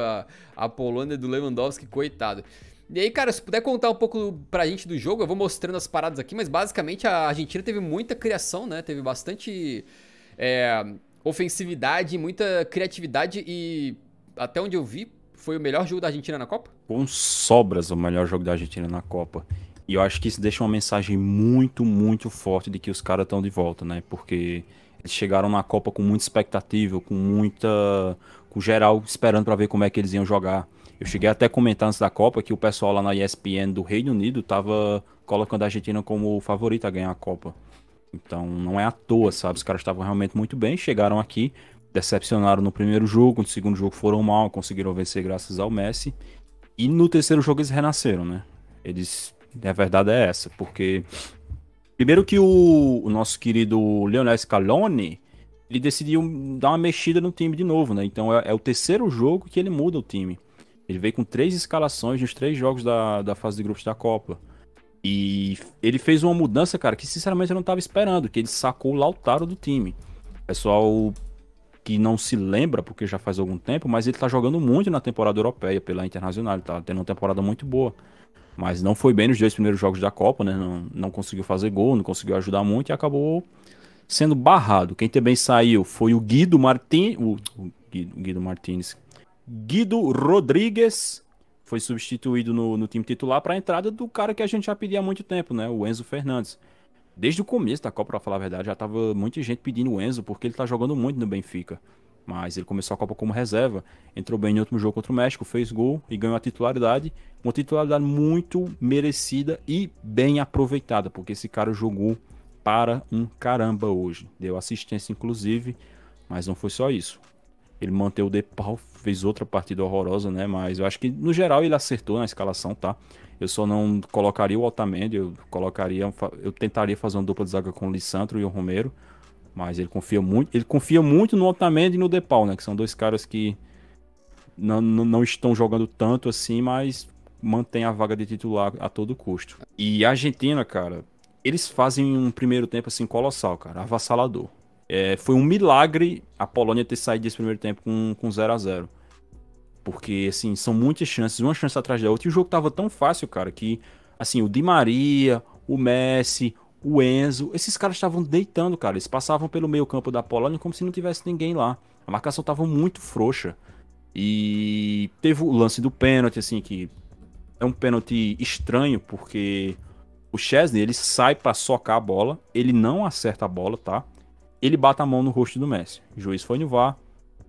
a Polônia do Lewandowski, coitado. E aí, cara, se puder contar um pouco pra gente do jogo, eu vou mostrando as paradas aqui, mas basicamente a Argentina teve muita criação, né? Teve bastante ofensividade, muita criatividade e até onde eu vi, foi o melhor jogo da Argentina na Copa? Com sobras o melhor jogo da Argentina na Copa. E eu acho que isso deixa uma mensagem muito, muito forte de que os caras estão de volta, né? Porque eles chegaram na Copa com muita expectativa, com geral esperando pra ver como é que eles iam jogar. Eu cheguei até a comentar antes da Copa que o pessoal lá na ESPN do Reino Unido tava colocando a Argentina como favorita a ganhar a Copa. Então não é à toa, sabe? Os caras estavam realmente muito bem, chegaram aqui, decepcionaram no primeiro jogo, no segundo jogo foram mal, conseguiram vencer graças ao Messi. E no terceiro jogo eles renasceram, né? A verdade é essa, porque primeiro que o nosso querido Lionel Scaloni, ele decidiu dar uma mexida no time de novo, né? Então é o terceiro jogo que ele muda o time. Ele veio com 3 escalações nos 3 jogos da fase de grupos da Copa. E ele fez uma mudança, cara, que sinceramente eu não tava esperando, que ele sacou o Lautaro do time. Pessoal que não se lembra, porque já faz algum tempo, mas ele tá jogando muito na temporada europeia pela Internacional, ele tá tendo uma temporada muito boa. Mas não foi bem nos 2 primeiros jogos da Copa, né? Não conseguiu fazer gol, não conseguiu ajudar muito e acabou sendo barrado. Quem também saiu foi o Guido Martins. O Guido Martins. Guido Rodrigues foi substituído no time titular para a entrada do cara que a gente já pedia há muito tempo, né? O Enzo Fernandes. Desde o começo da Copa, pra falar a verdade, já tava muita gente pedindo o Enzo, porque ele tá jogando muito no Benfica. Mas ele começou a Copa como reserva, entrou bem no último jogo contra o México, fez gol e ganhou a titularidade. Uma titularidade muito merecida e bem aproveitada, porque esse cara jogou para um caramba hoje. Deu assistência, inclusive, mas não foi só isso. Ele manteve o Depay, fez outra partida horrorosa, né? Mas eu acho que, no geral, ele acertou na escalação, tá? Eu só não colocaria o Otamendi, eu tentaria fazer uma dupla de zaga com o Lisandro e o Romero, mas ele confia muito no Otamendi e no Depay, né? Que são dois caras que não estão jogando tanto assim, mas mantém a vaga de titular a todo custo. E a Argentina, cara, eles fazem um primeiro tempo assim colossal, cara, avassalador. Foi um milagre a Polônia ter saído desse primeiro tempo com 0-0. Porque, assim, são muitas chances, uma chance atrás da outra. E o jogo tava tão fácil, cara, que, assim, o Di Maria, o Messi, o Enzo, esses caras estavam deitando, cara. Eles passavam pelo meio campo da Polônia como se não tivesse ninguém lá. A marcação tava muito frouxa. E teve o lance do pênalti, assim, que é um pênalti estranho, porque o Szczęsny, ele sai pra socar a bola, ele não acerta a bola, tá? Ele bate a mão no rosto do Messi. O juiz foi no VAR,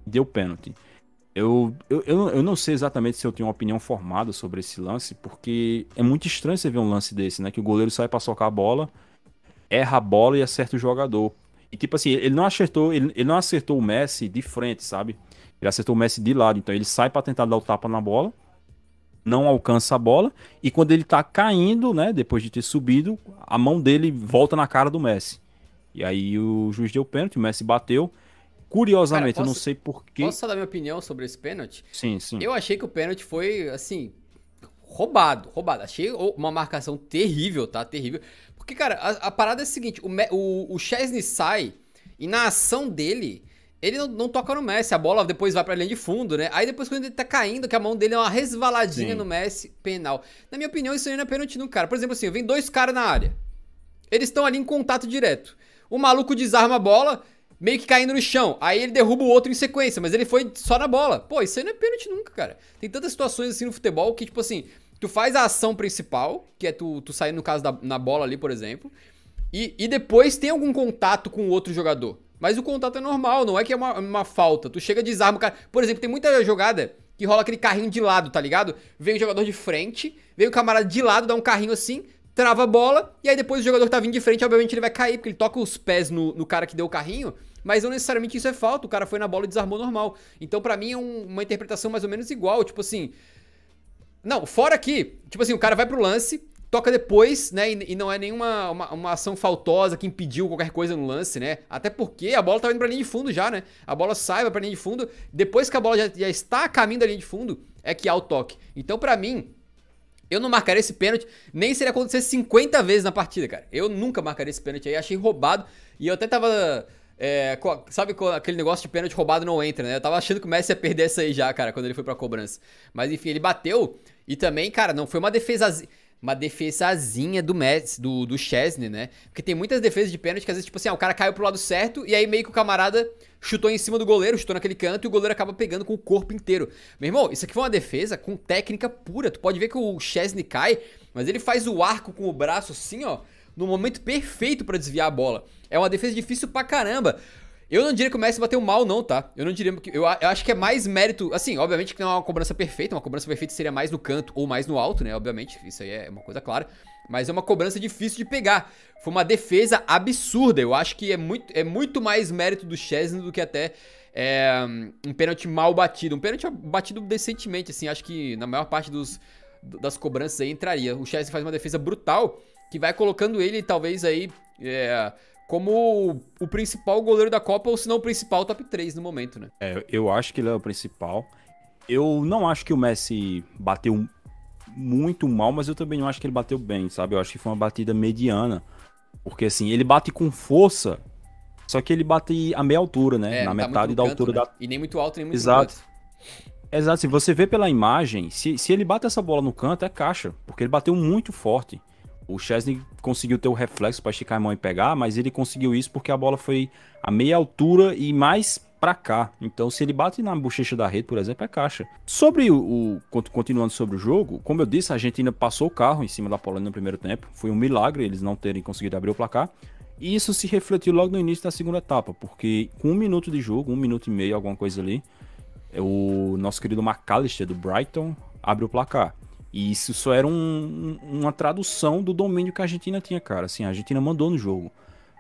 deu pênalti. Eu não sei exatamente se eu tenho uma opinião formada sobre esse lance, porque é muito estranho você ver um lance desse, né? Que o goleiro sai pra socar a bola, erra a bola e acerta o jogador. E tipo assim, ele não acertou o Messi de frente, sabe? Ele acertou o Messi de lado, então ele sai pra tentar dar o tapa na bola, não alcança a bola, e quando ele tá caindo, né, depois de ter subido, a mão dele volta na cara do Messi. E aí o juiz deu pênalti, o Messi bateu. Curiosamente, Cara, eu não sei porquê. Posso só dar minha opinião sobre esse pênalti? Sim, sim. Eu achei que o pênalti foi, assim, roubado. Achei uma marcação terrível, tá? Terrível. Porque, cara, a parada é a seguinte: o Szczęsny sai e na ação dele, ele não toca no Messi. A bola depois vai pra linha de fundo, né? Aí depois, quando ele tá caindo, que a mão dele é uma resvaladinha no Messi, penal. Na minha opinião, isso aí não é pênalti no cara. Por exemplo, assim, vem dois caras na área. Eles estão ali em contato direto. O maluco desarma a bola, meio que caindo no chão. Aí ele derruba o outro em sequência, mas ele foi só na bola. Pô, isso aí não é pênalti nunca, cara. Tem tantas situações assim no futebol que, tipo assim, tu faz a ação principal, que é tu sair no caso na bola ali, por exemplo, e depois tem algum contato com o outro jogador. Mas o contato é normal, não é que é uma falta. Tu chega, desarma o cara. Por exemplo, tem muita jogada que rola aquele carrinho de lado, tá ligado? Vem o jogador de frente, vem o camarada de lado, dá um carrinho assim, trava a bola, e aí depois o jogador que tá vindo de frente, obviamente ele vai cair, porque ele toca os pés no cara que deu o carrinho, mas não necessariamente isso é falta, o cara foi na bola e desarmou normal. Então pra mim é uma interpretação mais ou menos igual, tipo assim... Não, fora que, tipo assim, o cara vai pro lance, toca depois, né, e não é nenhuma uma ação faltosa que impediu qualquer coisa no lance, né, até porque a bola tá indo pra linha de fundo já, né, a bola sai, vai pra linha de fundo, depois que a bola já está a caminho da linha de fundo, é que há o toque. Então pra mim... Eu não marcaria esse pênalti, nem se ele acontecesse 50 vezes na partida, cara. Eu nunca marcaria esse pênalti aí, achei roubado. E eu até tava... sabe aquele negócio de pênalti roubado não entra, né? Eu tava achando que o Messi ia perder essa aí já, cara, quando ele foi pra cobrança. Mas enfim, ele bateu e também, cara, não foi uma defesazinha do Messi, do Szczęsny, né? Porque tem muitas defesas de pênalti que às vezes, tipo assim, o cara caiu pro lado certo e aí meio que o camarada chutou em cima do goleiro, chutou naquele canto e o goleiro acaba pegando com o corpo inteiro. Meu irmão, isso aqui foi uma defesa com técnica pura. Tu pode ver que o Szczęsny cai, mas ele faz o arco com o braço assim, ó, no momento perfeito pra desviar a bola. É uma defesa difícil pra caramba. Eu não diria que o Messi bateu mal, não, tá? Eu não diria que. Eu acho que é mais mérito. Assim, obviamente que não é uma cobrança perfeita. Uma cobrança perfeita seria mais no canto ou mais no alto, né? Obviamente, isso aí é uma coisa clara. Mas é uma cobrança difícil de pegar. Foi uma defesa absurda. Eu acho que é muito mais mérito do Szczęsny do que até um pênalti mal batido. Um pênalti batido decentemente, assim. Acho que na maior parte das cobranças aí entraria. O Szczęsny faz uma defesa brutal que vai colocando ele, talvez, aí. Como o principal goleiro da Copa, ou se não o principal top 3 no momento, né? Eu acho que ele é o principal. Eu não acho que o Messi bateu muito mal, mas eu também não acho que ele bateu bem, sabe? Eu acho que foi uma batida mediana. Porque, assim, ele bate com força, só que ele bate a meia altura, né? Na metade da altura da... E nem muito alto, nem muito Exato. Exato, se você vê pela imagem, se ele bate essa bola no canto, é caixa, porque ele bateu muito forte. O Szczęsny conseguiu ter o reflexo para esticar a mão e pegar, mas ele conseguiu isso porque a bola foi a meia altura e mais para cá. Então, se ele bate na bochecha da rede, por exemplo, é caixa. Continuando sobre o jogo, como eu disse, a Argentina passou o carro em cima da Polônia no primeiro tempo. Foi um milagre eles não terem conseguido abrir o placar. E isso se refletiu logo no início da segunda etapa, porque com 1 minuto de jogo, 1 minuto e meio, alguma coisa ali, o nosso querido McAllister do Brighton abre o placar. E isso só era uma tradução do domínio que a Argentina tinha, cara. Assim, a Argentina mandou no jogo.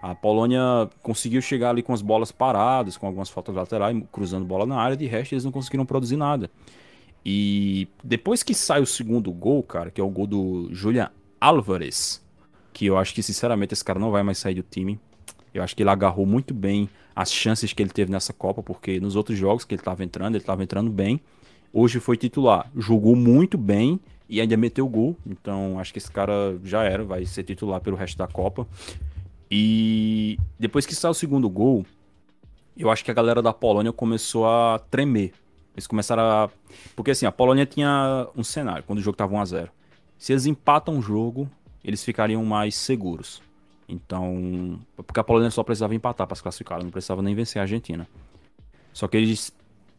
A Polônia conseguiu chegar ali com as bolas paradas, com algumas faltas laterais, cruzando bola na área, de resto eles não conseguiram produzir nada. E depois que sai o segundo gol, cara, que é o gol do Julián Álvarez, que eu acho que, sinceramente, esse cara não vai mais sair do time. Eu acho que ele agarrou muito bem as chances que ele teve nessa Copa, porque nos outros jogos que ele estava entrando bem. Hoje foi titular, jogou muito bem e ainda meteu gol. Então, acho que esse cara já era, vai ser titular pelo resto da Copa. E depois que saiu o segundo gol, eu acho que a galera da Polônia começou a tremer. Eles começaram a... Porque assim, a Polônia tinha um cenário, quando o jogo estava 1-0. Se eles empatam o jogo, eles ficariam mais seguros. Então... Porque a Polônia só precisava empatar para se classificar, não precisava nem vencer a Argentina. Só que eles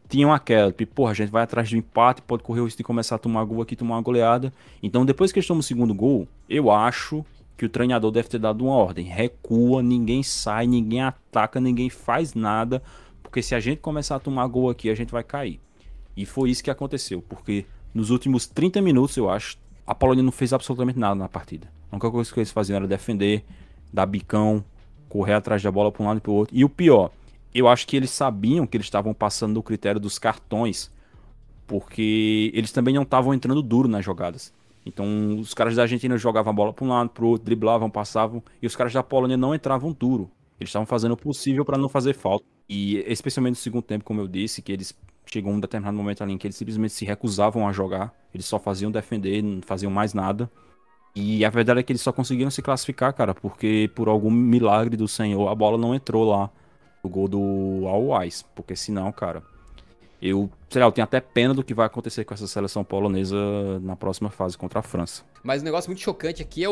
tinham aquela, tipo, porra, a gente vai atrás do empate, pode correr o risco de começar a tomar gol aqui, tomar uma goleada. Então depois que eles tomam o segundo gol, eu acho que o treinador deve ter dado uma ordem. Recua, ninguém sai, ninguém ataca, ninguém faz nada, porque se a gente começar a tomar gol aqui, a gente vai cair. E foi isso que aconteceu, porque nos últimos 30 minutos, eu acho, a Polônia não fez absolutamente nada na partida. A única coisa que eles faziam era defender, dar bicão, correr atrás da bola para um lado e para o outro. E o pior, eu acho que eles sabiam que eles estavam passando no critério dos cartões, porque eles também não estavam entrando duro nas jogadas. Então os caras da Argentina jogavam a bola para um lado, para o outro, driblavam, passavam, e os caras da Polônia não entravam duro. Eles estavam fazendo o possível para não fazer falta. E especialmente no segundo tempo, como eu disse, que eles chegou um determinado momento ali em que eles simplesmente se recusavam a jogar. Eles só faziam defender, não faziam mais nada. E a verdade é que eles só conseguiram se classificar, cara, porque por algum milagre do Senhor a bola não entrou lá no gol do All-Wise. Porque senão, cara, eu tenho até pena do que vai acontecer com essa seleção polonesa na próxima fase contra a França. Mas um negócio muito chocante aqui é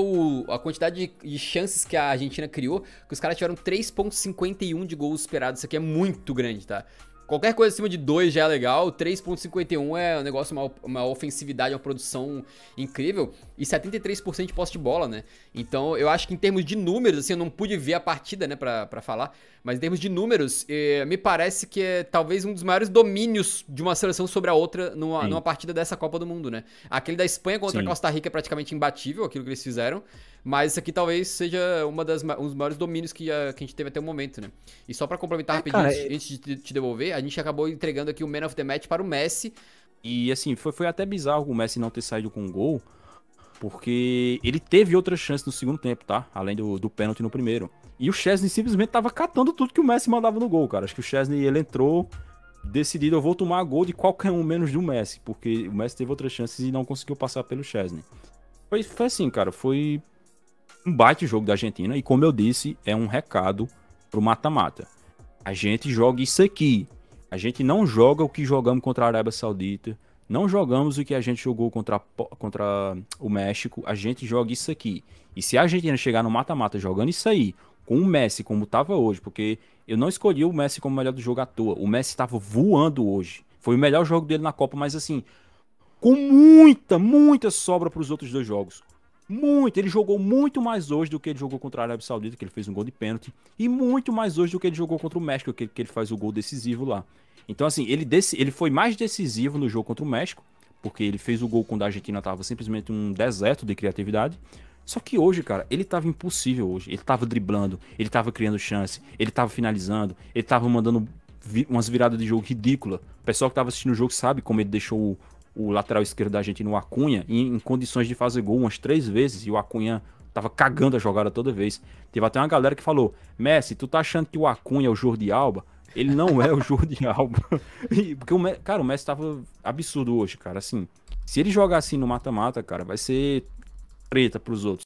a quantidade de chances que a Argentina criou, que os caras tiveram 3,51 de gols esperados. Isso aqui é muito grande, tá? Qualquer coisa acima de 2 já é legal, 3,51 é um negócio, uma ofensividade, uma produção incrível, e 73% de posse de bola, né? Então eu acho que em termos de números, assim, eu não pude ver a partida, né, pra falar, mas em termos de números, me parece que é talvez um dos maiores domínios de uma seleção sobre a outra numa partida dessa Copa do Mundo, né? Aquele da Espanha contra a Costa Rica é praticamente imbatível, aquilo que eles fizeram, mas isso aqui talvez seja um dos maiores domínios que a gente teve até o momento, né? E só pra complementar rapidinho, antes de te devolver, a gente acabou entregando aqui o Man of the Match para o Messi. E assim, foi até bizarro o Messi não ter saído com um gol, porque ele teve outras chances no segundo tempo, tá? Além do pênalti no primeiro. E o Szczęsny simplesmente tava catando tudo que o Messi mandava no gol, cara. Acho que o Szczęsny, ele entrou decidido, eu vou tomar gol de qualquer um menos do Messi, porque o Messi teve outras chances e não conseguiu passar pelo Szczęsny. Foi assim, cara, foi um baita jogo da Argentina e, como eu disse, é um recado pro mata-mata. A gente joga isso aqui. A gente não joga o que jogamos contra a Arábia Saudita. Não jogamos o que a gente jogou contra o México. A gente joga isso aqui. E se a Argentina chegar no mata-mata jogando isso aí, com o Messi como estava hoje, porque eu não escolhi o Messi como melhor do jogo à toa. O Messi estava voando hoje. Foi o melhor jogo dele na Copa, mas assim, com muita sobra para os outros dois jogos. Ele jogou muito mais hoje do que ele jogou contra a Arábia Saudita, que ele fez um gol de pênalti, e muito mais hoje do que ele jogou contra o México, que ele faz o gol decisivo lá. Então assim, ele foi mais decisivo no jogo contra o México, porque ele fez o gol quando a Argentina tava simplesmente um deserto de criatividade. Só que hoje, cara, ele tava impossível hoje. Ele tava driblando, ele tava criando chance, ele tava finalizando, ele tava mandando umas viradas de jogo ridículas. O pessoal que tava assistindo o jogo sabe como ele deixou o lateral esquerdo da Argentina, o Acunha, em condições de fazer gol umas 3 vezes, e o Acunha tava cagando a jogada toda vez. Teve até uma galera que falou: Messi, tu tá achando que o Acunha é o Jordi Alba? Ele não é o Jordi Alba. Porque o Messi tava absurdo hoje, cara. Assim, se ele jogar assim no mata-mata, cara, vai ser preta pros outros.